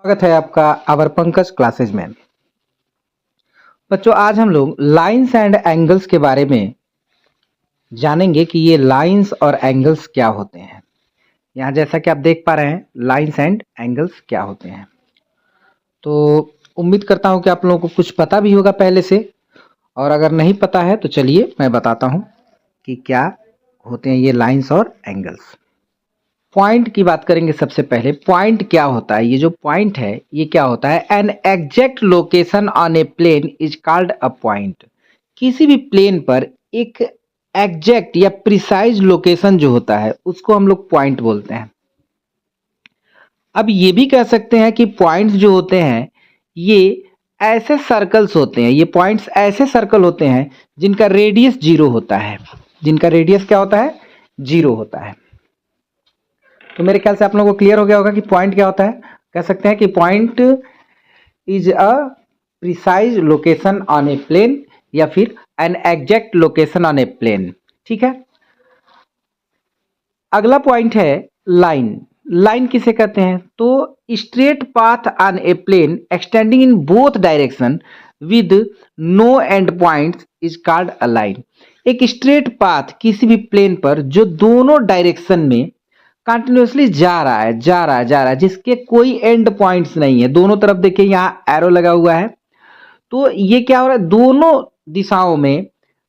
स्वागत है आपका आवर पंकज क्लासेज में। बच्चों, आज हम लोग लाइंस एंड एंगल्स के बारे में जानेंगे कि ये लाइंस और एंगल्स क्या होते हैं। यहाँ जैसा कि आप देख पा रहे हैं, लाइंस एंड एंगल्स क्या होते हैं। तो उम्मीद करता हूँ कि आप लोगों को कुछ पता भी होगा पहले से, और अगर नहीं पता है तो चलिए मैं बताता हूँ कि क्या होते हैं ये लाइंस और एंगल्स। पॉइंट की बात करेंगे। सबसे पहले पॉइंट क्या होता है। ये जो पॉइंट है ये क्या होता है। An exact location on a plane is called a point. किसी भी प्लेन पर एक एग्जैक्ट या प्रिसाइज लोकेशन जो होता है उसको हम लोग पॉइंट बोलते हैं। अब ये भी कह सकते हैं कि पॉइंट्स जो होते हैं ये ऐसे सर्कल्स होते हैं, ये पॉइंट्स ऐसे सर्कल होते हैं जिनका रेडियस 0 होता है। जिनका रेडियस क्या होता है, 0 होता है। तो मेरे ख्याल से आप लोगों को क्लियर हो गया होगा कि पॉइंट क्या होता है। कह सकते हैं कि point is a precise location on a plane या फिर an exact location on a plane. ठीक है। अगला पॉइंट है लाइन। लाइन किसे कहते हैं, तो straight path on a plane extending in both direction with no end points is called a line. एक स्ट्रेट पाथ किसी भी प्लेन पर जो दोनों डायरेक्शन में कंटिन्यूसली जा रहा है, जिसके कोई एंड पॉइंट्स नहीं है। दोनों तरफ देखिए यहाँ एरो लगा हुआ है, तो ये क्या हो रहा है, दोनों दिशाओं में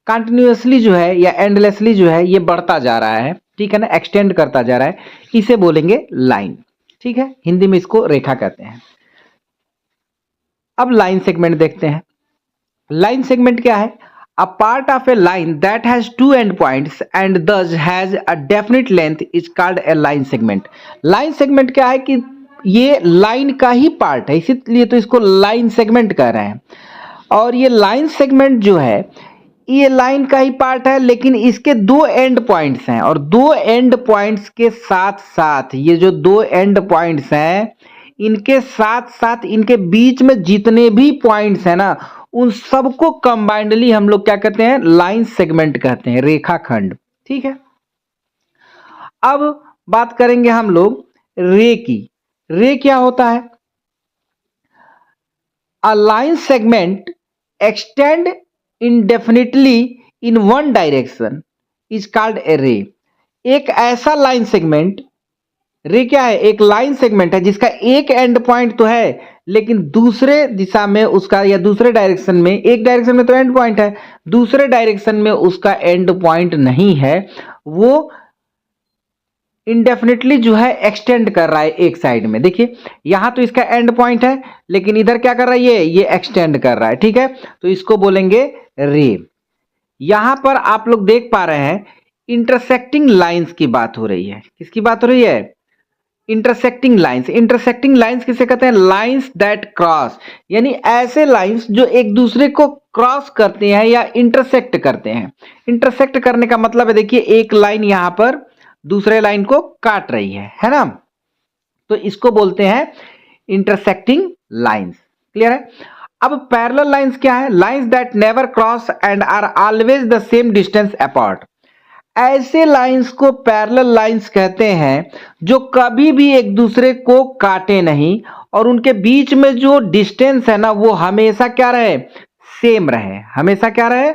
कंटिन्यूसली जो है या एंडलेसली जो है ये बढ़ता जा रहा है। ठीक है ना, एक्सटेंड करता जा रहा है, इसे बोलेंगे लाइन। ठीक है, हिंदी में इसको रेखा कहते हैं। अब लाइन सेगमेंट देखते हैं। लाइन सेगमेंट क्या है, a part of a line that has two endpoints and thus has a definite length is called a line segment। Line segment क्या है कि ये लाइन का ही पार्ट है, इसीलिए तो इसको लाइन सेगमेंट कह रहे हैं। और ये लाइन सेगमेंट जो है ये लाइन का ही पार्ट है, लेकिन इसके दो एंड पॉइंट्स हैं, और दो एंड पॉइंट्स के साथ साथ ये जो दो एंड पॉइंट्स हैं इनके साथ साथ इनके बीच में जितने भी पॉइंट्स हैं ना उन सबको कंबाइंडली हम लोग क्या कहते हैं, लाइन सेगमेंट कहते हैं, रेखाखंड। ठीक है। अब बात करेंगे हम लोग रे की। रे क्या होता है, a line segment extend indefinitely in one direction is called a ray। एक ऐसा लाइन सेगमेंट, रे क्या है, एक लाइन सेगमेंट है जिसका एक एंड पॉइंट तो है लेकिन दूसरे दिशा में उसका या दूसरे डायरेक्शन में, एक डायरेक्शन में तो एंड पॉइंट है, दूसरे डायरेक्शन में उसका एंड पॉइंट नहीं है, वो इंडेफिनिटली जो है एक्सटेंड कर रहा है एक साइड में। देखिए यहां तो इसका एंड पॉइंट है लेकिन इधर क्या कर रहा है, ये एक्सटेंड कर रहा है। ठीक है, तो इसको बोलेंगे रे। यहां पर आप लोग देख पा रहे हैं इंटरसेक्टिंग लाइंस की बात हो रही है। किसकी बात हो रही है, इंटरसेक्टिंग लाइंस। इंटरसेक्टिंग लाइंस किसे कहते हैं, लाइंस दैट क्रॉस, यानी ऐसे लाइंस जो एक दूसरे को क्रॉस करते हैं या इंटरसेक्ट करते हैं। इंटरसेक्ट करने का मतलब है, देखिए एक लाइन यहां पर दूसरे लाइन को काट रही है ना, तो इसको बोलते हैं इंटरसेक्टिंग लाइंस। क्लियर है। अब पैरेलल लाइंस क्या है, lines that never cross and are always the same distance apart. ऐसे लाइंस को पैरेलल लाइंस कहते हैं जो कभी भी एक दूसरे को काटे नहीं और उनके बीच में जो डिस्टेंस है ना वो हमेशा क्या रहे, सेम रहे। हमेशा क्या रहे,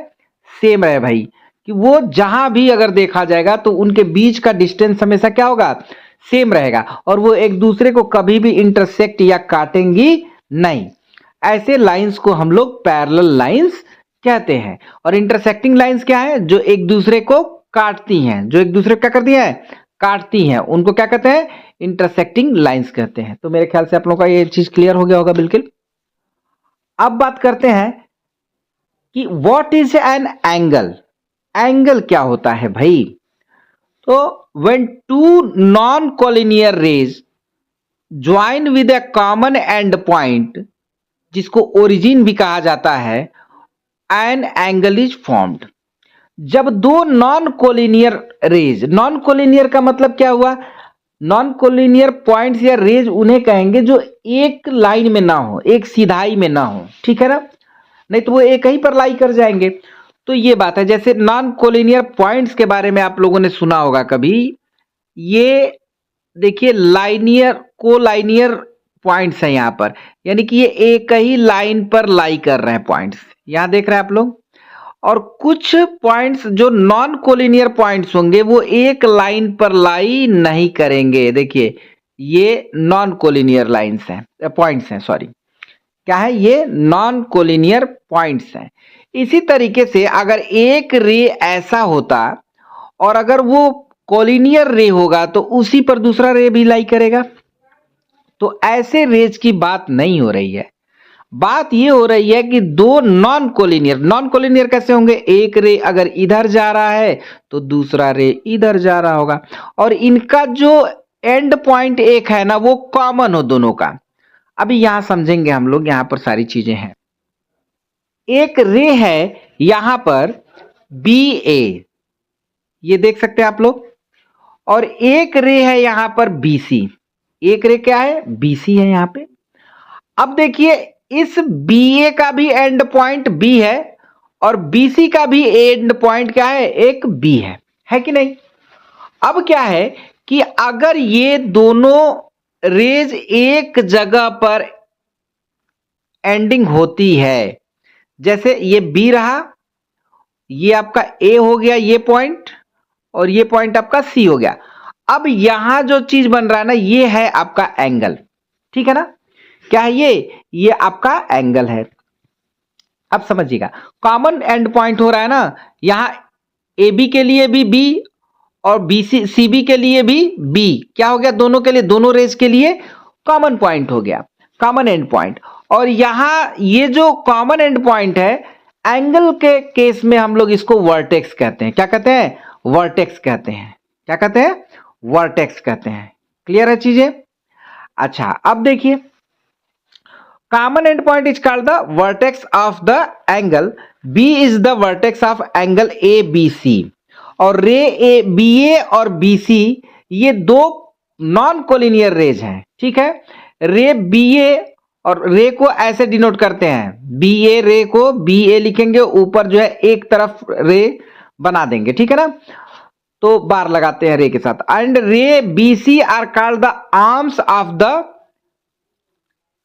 सेम रहे भाई, कि वो जहां भी अगर देखा जाएगा तो उनके बीच का डिस्टेंस हमेशा क्या होगा, सेम रहेगा, और वो एक दूसरे को कभी भी इंटरसेक्ट या काटेंगी नहीं। ऐसे लाइंस को हम लोग पैरेलल लाइंस कहते हैं। और इंटरसेक्टिंग लाइंस क्या है, जो एक दूसरे को काटती हैं, जो एक दूसरे को क्या करती हैं, काटती हैं, उनको क्या कहते हैं, इंटरसेक्टिंग लाइंस कहते हैं। तो मेरे ख्याल से आप लोगों का ये चीज क्लियर हो गया होगा बिल्कुल। अब बात करते हैं कि what is an angle. Angle क्या होता है भाई, तो when two non collinear rays join with a common end point, जिसको ओरिजिन भी कहा जाता है, एन एंगल इज फॉर्म्ड। जब दो non collinear rays, non collinear का मतलब क्या हुआ, नॉन कोलिनियर पॉइंट्स या रेज उन्हें कहेंगे जो एक लाइन में ना हो, एक सीधाई में ना हो। ठीक है ना, नहीं तो वो एक ही पर लाई कर जाएंगे। तो ये बात है। जैसे नॉन कोलिनियर पॉइंट्स के बारे में आप लोगों ने सुना होगा कभी, ये देखिए लाइनियर, कोलाइनियर पॉइंट्स हैं यहाँ पर, यानी कि ये एक ही लाइन पर लाई कर रहे हैं पॉइंट्स, यहां देख रहे हैं आप लोग। और कुछ पॉइंट्स जो नॉन कोलिनियर पॉइंट्स होंगे वो एक लाइन पर लाई नहीं करेंगे। देखिए ये नॉन कोलिनियर लाइंस हैं, पॉइंट्स हैं, सॉरी क्या है, ये नॉन कोलिनियर पॉइंट्स हैं। इसी तरीके से अगर एक रे ऐसा होता और अगर वो कोलिनियर रे होगा तो उसी पर दूसरा रे भी लाई करेगा। तो ऐसे रेज की बात नहीं हो रही है, बात ये हो रही है कि दो नॉन कोलिनियर कैसे होंगे, एक रे अगर इधर जा रहा है तो दूसरा रे इधर जा रहा होगा, और इनका जो एंड पॉइंट एक है ना वो कॉमन हो दोनों का। अभी यहां समझेंगे हम लोग, यहां पर सारी चीजें हैं। एक रे है यहां पर बी ए, ये देख सकते हैं आप लोग, और एक रे है यहां पर बी सी, एक रे क्या है, बी सी है यहां पे। अब देखिए इस बी ए का भी एंड पॉइंट बी है और बी सी का भी एंड पॉइंट क्या है, एक बी है कि नहीं। अब क्या है कि अगर ये दोनों रेज एक जगह पर एंडिंग होती है, जैसे ये बी रहा, ये आपका ए हो गया ये पॉइंट, और ये पॉइंट आपका सी हो गया। अब यहां जो चीज बन रहा है ना ये है आपका एंगल, ठीक है ना, क्या है ये आपका एंगल है। अब समझिएगा कॉमन एंड पॉइंट हो रहा है ना, यहां ए बी के लिए भी बी और बी सी सी बी के लिए भी बी, क्या हो गया, दोनों के लिए, दोनों रेज के लिए कॉमन पॉइंट हो गया, कॉमन एंड पॉइंट। और यहां ये जो कॉमन एंड पॉइंट है, एंगल के केस में हम लोग इसको वर्टेक्स कहते हैं। क्या कहते हैं, वर्टेक्स कहते हैं। क्या कहते हैं, वर्टेक्स कहते हैं। क्लियर है चीजें। अच्छा अब देखिए, common end point is called the vertex of the angle, B is the vertex of angle A B C. और रे ए बी ए और बी सी ये दो नॉन कोलिनियर रेज हैं, ठीक है। रे बी ए और रे को ऐसे डिनोट करते हैं, बी ए रे को बी ए लिखेंगे, ऊपर जो है एक तरफ रे बना देंगे, ठीक है ना, तो बार लगाते हैं रे के साथ। And ray B C are called the arms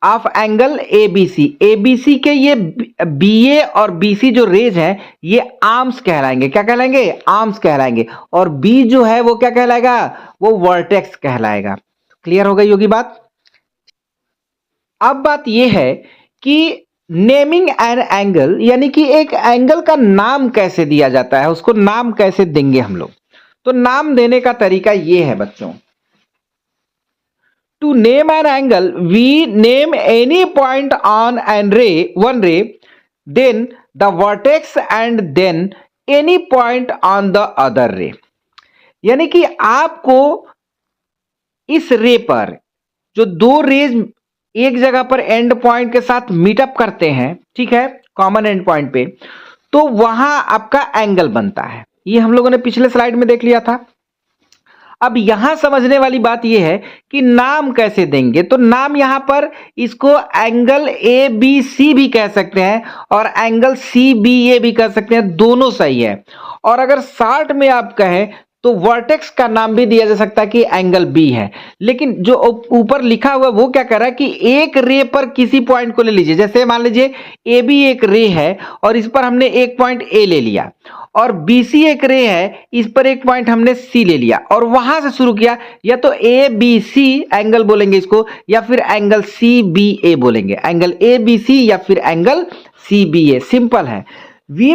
of angle ABC. ABC के ये बी ए और बी सी जो रेज है ये आर्म्स कहलाएंगे। क्या कहलाएंगे, आर्म्स कहलाएंगे। और बी जो है वो क्या कहलाएगा, वो वर्टेक्स कहलाएगा। क्लियर हो गई होगी बात। अब बात यह है कि नेमिंग एन एंगल, यानी कि एक एंगल का नाम कैसे दिया जाता है, उसको नाम कैसे देंगे हम लोग। तो नाम देने का तरीका यह है बच्चों, to name an angle we name any point on one ray, then the vertex and then any point on the other ray। यानी कि आपको इस रे पर जो दो रेज एक जगह पर एंड पॉइंट के साथ मीटअप करते हैं, ठीक है, कॉमन एंड पॉइंट पे, तो वहां आपका एंगल बनता है। ये हम लोगों ने पिछले स्लाइड में देख लिया था। अब यहां समझने वाली बात यह है कि नाम कैसे देंगे। तो नाम यहां पर इसको एंगल ए बी सी भी कह सकते हैं और एंगल सी बी ए भी कह सकते हैं, दोनों सही है। और अगर शॉर्ट में आप कहें तो वर्टेक्स का नाम भी दिया जा सकता है कि एंगल बी है। लेकिन जो ऊपर लिखा हुआ वो क्या कर रहा है कि एक रे पर किसी पॉइंट को ले लीजिए। जैसे मान लीजिए ए बी एक रे है और इस पर हमने एक पॉइंट ए ले लिया, और बी सी एक रे है, इस पर एक पॉइंट हमने सी ले लिया और वहां से शुरू किया। या तो ए बी सी एंगल बोलेंगे इसको, या फिर एंगल सी बी ए बोलेंगे, एंगल ए बी सी या फिर angle C B A. Simple है। We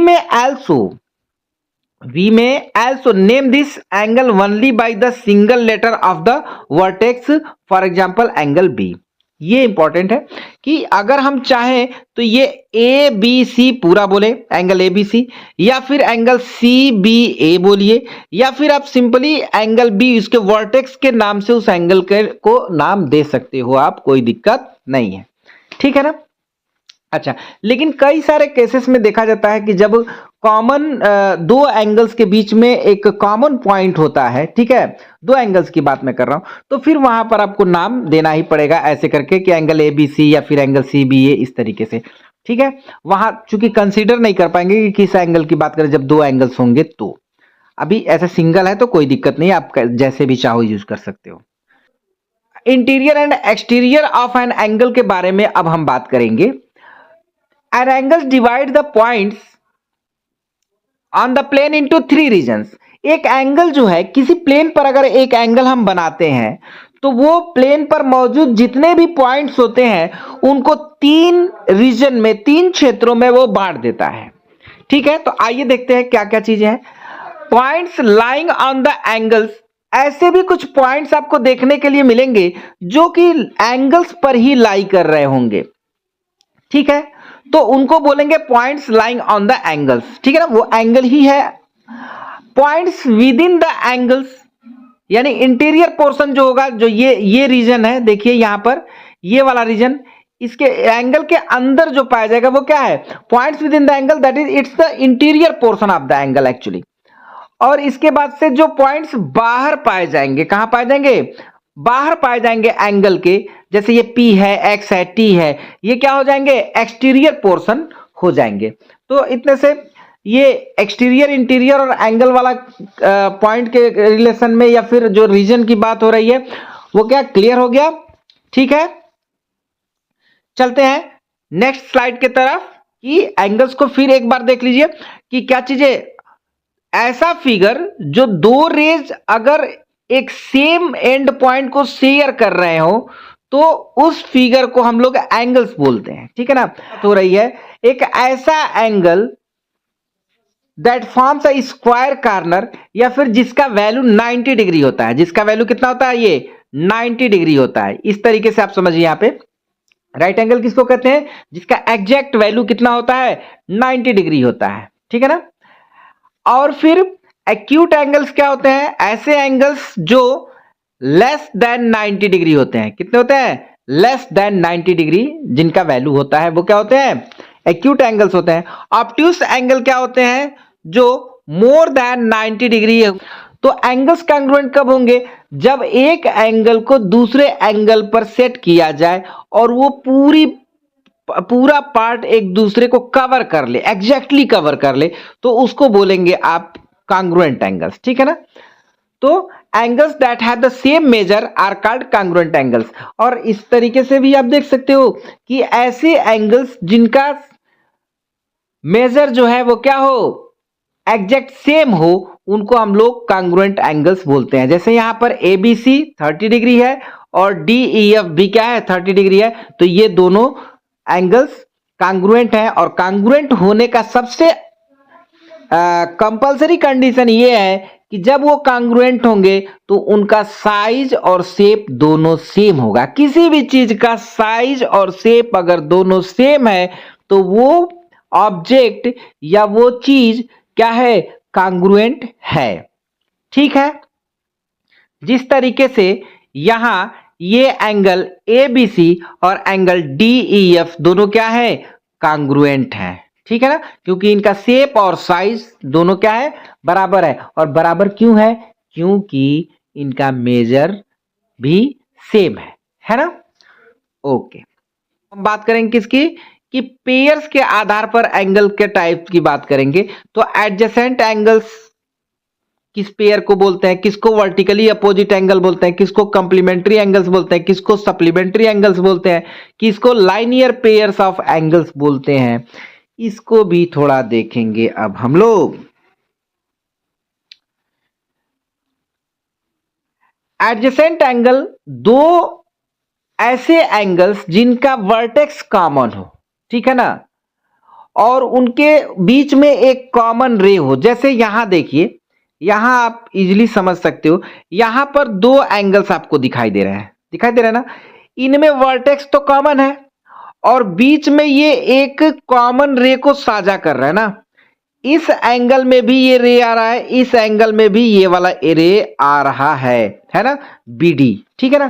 may also name this angle only by the single letter of the vertex, for example angle B। ये important है कि अगर हम चाहें तो ये ए बी सी पूरा बोले, एंगल ए बी सी, या फिर एंगल सी बी ए बोलिए, या फिर आप सिंपली एंगल बी उसके वर्टेक्स के नाम से उस एंगल को नाम दे सकते हो आप, कोई दिक्कत नहीं है, ठीक है ना। अच्छा, लेकिन कई सारे केसेस में देखा जाता है कि जब कॉमन दो एंगल्स के बीच में एक कॉमन पॉइंट होता है, ठीक है, दो एंगल्स की बात मैं कर रहा हूं, तो फिर वहां पर आपको नाम देना ही पड़ेगा ऐसे करके कि एंगल ए बी सी या फिर एंगल सी बी ए, इस तरीके से, ठीक है। वहां चूंकि कंसीडर नहीं कर पाएंगे कि किस एंगल की बात करें, जब दो एंगल्स होंगे तो। अभी ऐसा सिंगल है तो कोई दिक्कत नहीं, आप जैसे भी चाहो यूज कर सकते हो। Interior and exterior of an angle के बारे में अब हम बात करेंगे। An angle divide the points on the plane into 3 regions. एक एंगल जो है, किसी प्लेन पर अगर एक एंगल हम बनाते हैं तो वो प्लेन पर मौजूद जितने भी पॉइंट्स होते हैं उनको 3 रीजन में, 3 क्षेत्रों में वो बांट देता है। ठीक है, तो आइए देखते हैं क्या क्या चीजें हैं। Points lying on the angles, ऐसे भी कुछ पॉइंट्स आपको देखने के लिए मिलेंगे जो कि एंगल्स पर ही लाई कर रहे होंगे। ठीक है, तो उनको बोलेंगे points lying on the angles. ठीक है ना, वो एंगल ही है। Points with in the angles, यानी इंटीरियर पोर्शन जो होगा, जो ये रीजन है, देखिए यहां पर ये वाला रीजन, इसके एंगल के अंदर जो पाया जाएगा वो क्या है, points with in the angle, that is it's the interior portion of the angle actually. और इसके बाद से जो पॉइंट्स बाहर पाए जाएंगे, कहां पाए जाएंगे, बाहर पाए जाएंगे एंगल के, जैसे ये P है, X है, T है, ये क्या हो जाएंगे, एक्सटीरियर पोर्शन हो जाएंगे। तो इतने से ये एक्सटीरियर, इंटीरियर और एंगल वाला पॉइंट के रिलेशन में या फिर जो रीजन की बात हो रही है वो क्या क्लियर हो गया। ठीक है, चलते हैं नेक्स्ट स्लाइड के तरफ कि एंगल्स को फिर एक बार देख लीजिए कि क्या चीजें, ऐसा फिगर जो 2 रेज अगर एक सेम एंड पॉइंट को शेयर कर रहे हो तो उस फिगर को हम लोग एंगल्स बोलते हैं। ठीक है ना, हो रही है एक ऐसा angle that forms a square corner, या फिर जिसका वैल्यू 90 डिग्री होता है। जिसका वैल्यू कितना होता है, ये 90 डिग्री होता है। इस तरीके से आप समझिए, यहां पे राइट एंगल किसको कहते हैं, जिसका एग्जैक्ट वैल्यू कितना होता है, 90 डिग्री होता है। ठीक है ना, और फिर एक्यूट एंगल्स क्या होते हैं, ऐसे एंगल्स जो लेस देन 90 डिग्री होते हैं। कितने होते हैं, लेस देन 90 डिग्री, जिनका वैल्यू होता है वो क्या होते हैं, एक्यूट एंगल्स होते हैं। ऑब्ट्यूस एंगल क्या होते हैं, जो मोर देन 90 डिग्री है। तो एंगल्स कांग्रुएंट कब होंगे, जब एक एंगल को दूसरे एंगल पर सेट किया जाए और वो पूरा पार्ट एक दूसरे को कवर कर ले, एग्जैक्टली कवर कर ले, तो उसको बोलेंगे आप कांग्रुएंट एंगल्स। ठीक है ना, तो angles that have the same measure are called congruent angles. और इस तरीके से भी आप देख सकते हो कि ऐसे एंगल्स जिनका मेजर जो है वो क्या हो, एग्जैक्ट सेम हो, उनको हम लोग कांग्रुएंट एंगल्स बोलते हैं। जैसे यहां पर ABC 30 डिग्री है और DEF भी क्या है, 30 डिग्री है, तो ये दोनों एंगल्स कांग्रुएंट हैं। और कांग्रुएंट होने का सबसे कंपलसरी कंडीशन ये है कि जब वो कांग्रुएंट होंगे तो उनका साइज और शेप दोनों सेम होगा। किसी भी चीज का साइज और शेप अगर दोनों सेम है तो वो ऑब्जेक्ट या वो चीज क्या है, कांग्रुएंट है। ठीक है, जिस तरीके से यहां ये एंगल ABC और एंगल DEF दोनों क्या है, कांग्रुएंट है। ठीक है ना, क्योंकि इनका शेप और साइज दोनों क्या है, बराबर है। और बराबर क्यों है, क्योंकि इनका मेजर भी सेम है ना। ओके, हम बात करेंगे किसकी, कि पेयर्स के आधार पर एंगल के टाइप की बात करेंगे। तो एडजेसेंट एंगल्स किस पेयर को बोलते हैं, किसको वर्टिकली अपोजिट एंगल बोलते हैं, किसको कंप्लीमेंट्री एंगल्स बोलते हैं, किसको सप्लीमेंट्री एंगल्स बोलते हैं, किसको लाइनियर पेयर्स ऑफ एंगल्स बोलते हैं, इसको भी थोड़ा देखेंगे अब हम लोग। एडजेसेंट एंगल, दो ऐसे एंगल्स जिनका वर्टेक्स कॉमन हो, ठीक है ना, और उनके बीच में एक कॉमन रे हो। जैसे यहां देखिए, यहां आप इजीली समझ सकते हो, यहां पर 2 एंगल्स आपको दिखाई दे रहे हैं, दिखाई दे रहा है ना, इनमें वर्टेक्स तो कॉमन है और बीच में ये एक कॉमन रे को साझा कर रहा है ना। इस एंगल में भी ये रे आ रहा है, इस एंगल में भी ये वाला रे आ रहा है ना, BD। ठीक है ना,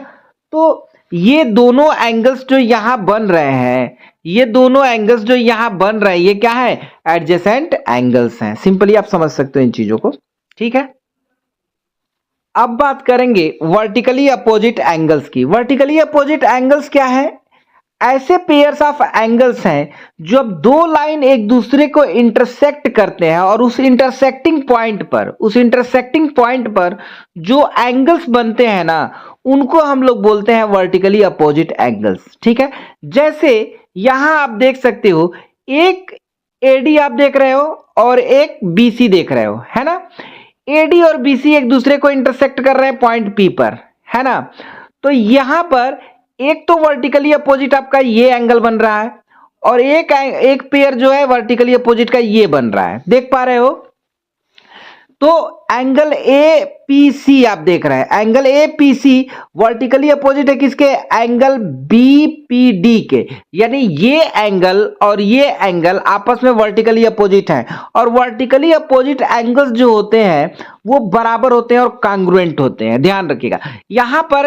तो ये दोनों एंगल्स जो यहां बन रहे हैं, ये दोनों एंगल्स जो यहां बन रहे हैं, ये क्या है, एडजेसेंट एंगल्स हैं। सिंपली आप समझ सकते हो इन चीजों को। ठीक है, अब बात करेंगे वर्टिकली अपोजिट एंगल्स की। वर्टिकली अपोजिट एंगल्स क्या है, ऐसे पेयर्स ऑफ एंगल्स हैं जब दो लाइन एक दूसरे को इंटरसेक्ट करते हैं और उस इंटरसेक्टिंग पॉइंट पर जो एंगल्स बनते हैं ना, उनको हम लोग बोलते हैं वर्टिकली अपोजिट एंगल्स। ठीक है, जैसे यहां आप देख सकते हो, एक एडी आप देख रहे हो और एक बीसी देख रहे हो, है ना। एडी और बीसी एक दूसरे को इंटरसेक्ट कर रहे हैं पॉइंट पी पर, है ना। तो यहां पर एक तो वर्टिकली अपोजिट आपका ये एंगल बन रहा है और एक पेयर जो है वर्टिकली अपोजिट का ये बन रहा है, देख पा रहे हो। तो एंगल ए पी सी आप देख रहे हैं, angle A P C vertically opposite है किसके, एंगल बी पी डी के। यानी ये एंगल और ये एंगल आपस में वर्टिकली अपोजिट हैं और वर्टिकली अपोजिट एंगल्स जो होते हैं वो बराबर होते हैं और कांग्रुएंट होते हैं, ध्यान रखिएगा। यहां पर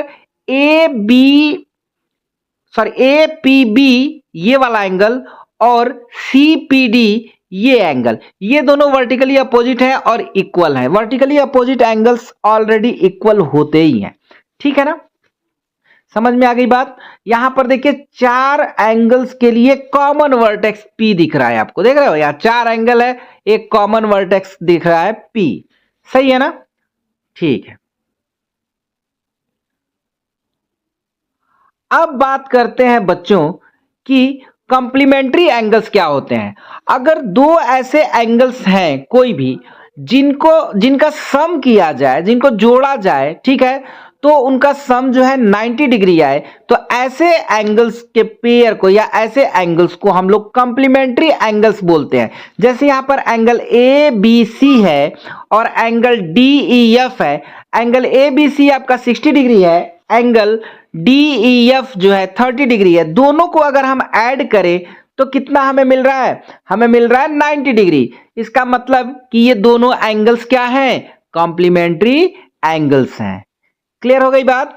ए पी बी ये वाला एंगल और सी पी डी ये एंगल, ये दोनों वर्टिकली अपोजिट है और इक्वल है। Vertically opposite angles already equal होते ही हैं, ठीक है ना। समझ में आ गई बात। यहां पर देखिए 4 एंगल्स के लिए कॉमन वर्टेक्स पी दिख रहा है आपको, देख रहे हो, यहां 4 एंगल है, एक कॉमन वर्टेक्स दिख रहा है पी, सही है ना। ठीक है, अब बात करते हैं बच्चों कि कंप्लीमेंट्री एंगल्स क्या होते हैं। अगर दो ऐसे एंगल्स हैं कोई भी जिनका सम किया जाए, जिनको जोड़ा जाए, ठीक है, तो उनका सम जो है 90 डिग्री आए, तो ऐसे एंगल्स के पेयर को या ऐसे एंगल्स को हम लोग कंप्लीमेंट्री एंगल्स बोलते हैं। जैसे यहां पर एंगल ए बी सी है और एंगल डी ई एफ है। एंगल ए बी सी आपका 60 डिग्री है, एंगल डी ई एफ जो है 30 डिग्री है। दोनों को अगर हम ऐड करें तो कितना हमें मिल रहा है, हमें मिल रहा है 90 डिग्री। इसका मतलब कि ये दोनों एंगल्स क्या हैं, कॉम्प्लीमेंट्री एंगल्स हैं। क्लियर हो गई बात।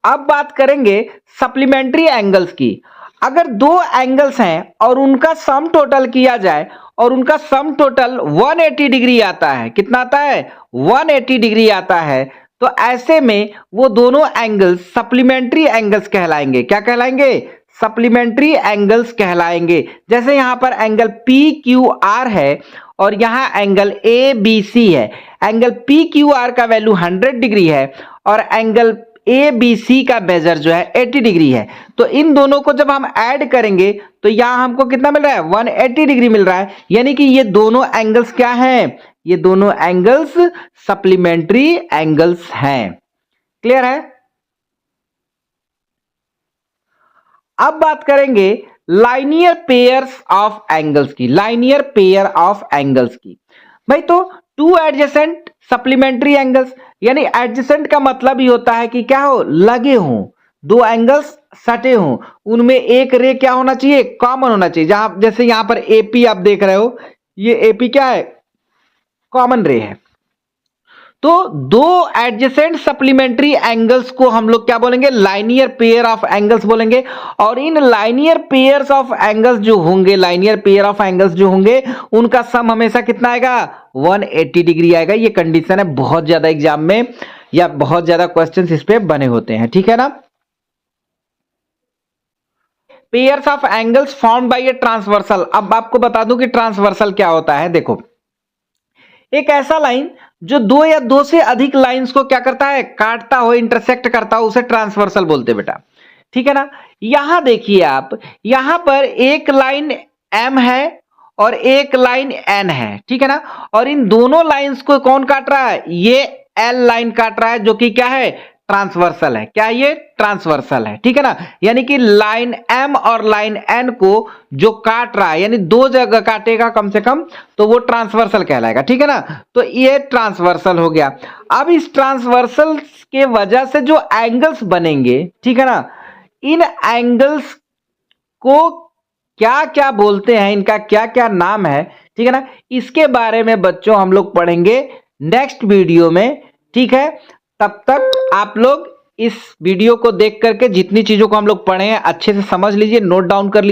अब बात करेंगे सप्लीमेंट्री एंगल्स की। अगर दो एंगल्स हैं और उनका सम टोटल किया जाए और उनका सम टोटल 180 डिग्री आता है, कितना आता है, 180 डिग्री आता है, तो ऐसे में वो दोनों एंगल्स सप्लीमेंट्री एंगल्स कहलाएंगे। क्या कहलाएंगे, सप्लीमेंट्री एंगल्स कहलाएंगे। जैसे यहां पर एंगल पी क्यू आर है और यहां एंगल ए बी सी है। एंगल पी क्यू आर का वैल्यू 100 डिग्री है और एंगल ए बी सी का मेजर जो है 80 डिग्री है। तो इन दोनों को जब हम ऐड करेंगे तो यहां हमको कितना मिल रहा है, 180 डिग्री मिल रहा है। यानी कि ये दोनों एंगल्स क्या हैं, ये दोनों एंगल्स सप्लीमेंट्री एंगल्स हैं। क्लियर है। अब बात करेंगे लाइनियर पेयर्स ऑफ एंगल्स की, लाइनियर पेयर ऑफ एंगल्स की। भाई तो टू एडजेसेंट सप्लीमेंट्री एंगल्स, यानी एडजेसेंट का मतलब ही होता है कि क्या हो, लगे हों, दो एंगल्स सटे हों, उनमें एक रे क्या होना चाहिए, कॉमन होना चाहिए। जहां जैसे यहां पर एपी आप देख रहे हो, ये एपी क्या है, कॉमन रे है। तो दो एडजेसेंट सप्लीमेंट्री एंगल्स को हम लोग क्या बोलेंगे, लाइनियर पेयर ऑफ एंगल्स बोलेंगे। और इन लाइनियर पेयर्स ऑफ एंगल्स जो होंगे, लाइनियर पेयर ऑफ एंगल्स जो होंगे, उनका सम हमेशा कितना आएगा, 180 डिग्री आएगा। ये कंडीशन है, बहुत ज्यादा एग्जाम में या बहुत ज्यादा क्वेश्चंस इस पे बने होते हैं, ठीक है ना। Pairs of angles formed by a transversal. अब आपको बता दूं कि ट्रांसवर्सल क्या होता है। देखो, एक ऐसा लाइन जो दो या दो से अधिक लाइंस को क्या करता है, काटता हो, इंटरसेक्ट करता हो, उसे ट्रांसवर्सल बोलते हैं बेटा, ठीक है ना। यहां देखिए आप, यहां पर एक लाइन एम है और एक लाइन एन है, ठीक है ना। और इन दोनों लाइंस को कौन काट रहा है, ये एल लाइन काट रहा है, जो कि क्या है, ट्रांसवर्सल है। क्या ये, ट्रांसवर्सल है, ठीक है ना। यानी कि लाइन एम और लाइन एन को जो काट रहा है, यानी दो जगह काटेगा कम से कम, तो वो ट्रांसवर्सल कहलाएगा, ठीक है ना। तो ये ट्रांसवर्सल हो गया। अब इस ट्रांसवर्सल के वजह से जो एंगल्स बनेंगे, ठीक है ना, इन एंगल्स को क्या क्या बोलते हैं, इनका क्या क्या नाम है, ठीक है ना, इसके बारे में बच्चों हम लोग पढ़ेंगे नेक्स्ट वीडियो में, ठीक है। तब तक आप लोग इस वीडियो को देख करके जितनी चीजों को हम लोग पढ़े हैं अच्छे से समझ लीजिए, नोट डाउन कर लीजिए।